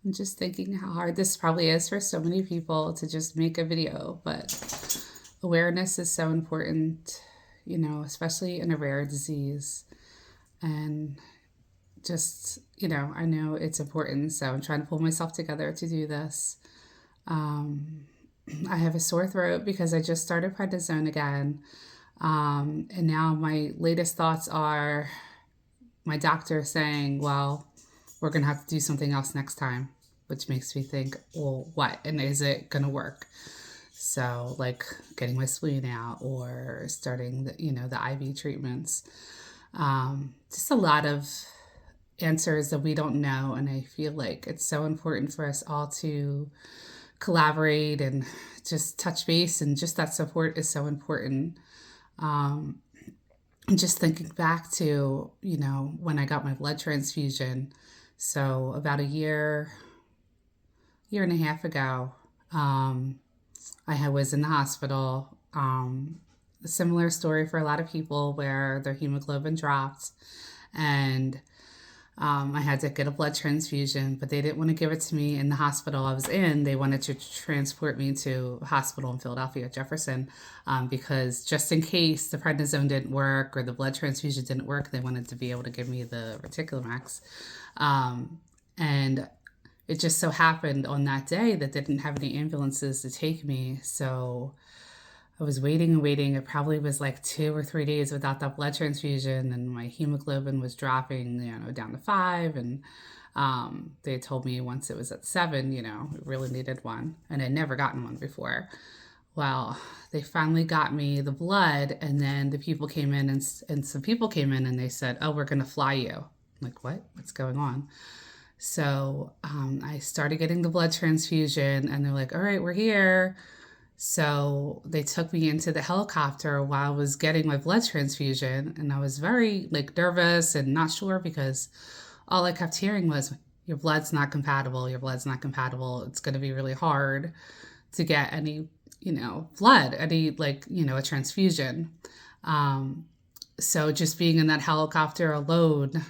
I'm just thinking how hard this probably is for so many people to just make a video, but awareness is so important, especially in a rare disease. And just, I know it's important, so I'm trying to pull myself together to do this. Um, I have a sore throat because I just started prednisone again. And now my latest thoughts are my doctor saying, well, we're going to have to do something else next time, which makes me think, well, what? And is it going to work? So, like getting my spleen out or starting the IV treatments. Just a lot of answers that we don't know. And I feel like it's so important for us all to collaborate and just touch base, and just that support is so important. And just thinking back to, when I got my blood transfusion, so about year and a half ago, was in the hospital. A similar story for a lot of people where their hemoglobin dropped, and I had to get a blood transfusion, but they didn't want to give it to me in the hospital I was in. They wanted to transport me to a hospital in Philadelphia, Jefferson, because just in case the prednisone didn't work or the blood transfusion didn't work, they wanted to be able to give me the reticulomax. And it just so happened on that day that they didn't have any ambulances to take me. So I was waiting and waiting. It probably was like 2 or 3 days without that blood transfusion, and my hemoglobin was dropping, down to 5. And they told me once it was at 7, it really needed one, and I'd never gotten one before. Well, they finally got me the blood, and then the people came in, and some people came in, and they said, "Oh, we're gonna fly you." I'm like, what? What's going on? So I started getting the blood transfusion, and they're like, "All right, we're here." So they took me into the helicopter while I was getting my blood transfusion, and I was very nervous and not sure, because all I kept hearing was, "Your blood's not compatible. Your blood's not compatible. It's going to be really hard to get any, blood, any a transfusion." So just being in that helicopter alone,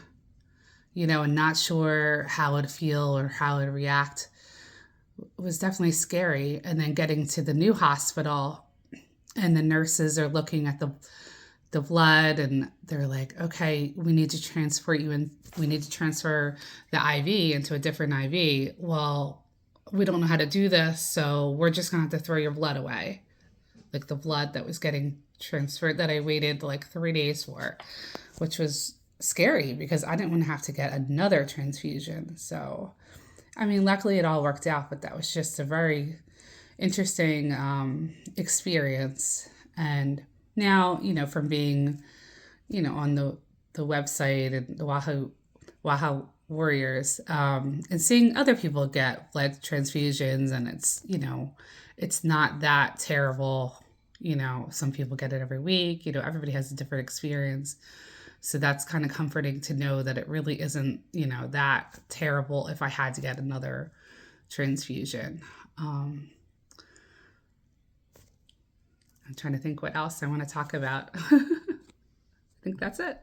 and not sure how it'd feel or how it'd react, was definitely scary. And then getting to the new hospital, and the nurses are looking at the blood, and they're like, "Okay, we need to transport you in. We need to transfer the IV into a different IV." Well, we don't know how to do this, so we're just gonna have to throw your blood away. Like the blood that was getting transferred that I waited like 3 days for, which was scary because I didn't want to have to get another transfusion. So, I mean, luckily it all worked out, but that was just a very interesting experience. And now, from being, on the website and the wAIHA Warriors, and seeing other people get blood transfusions, and it's not that terrible. Some people get it every week. Everybody has a different experience. So that's kind of comforting to know that it really isn't, that terrible if I had to get another transfusion. I'm trying to think what else I want to talk about. I think that's it.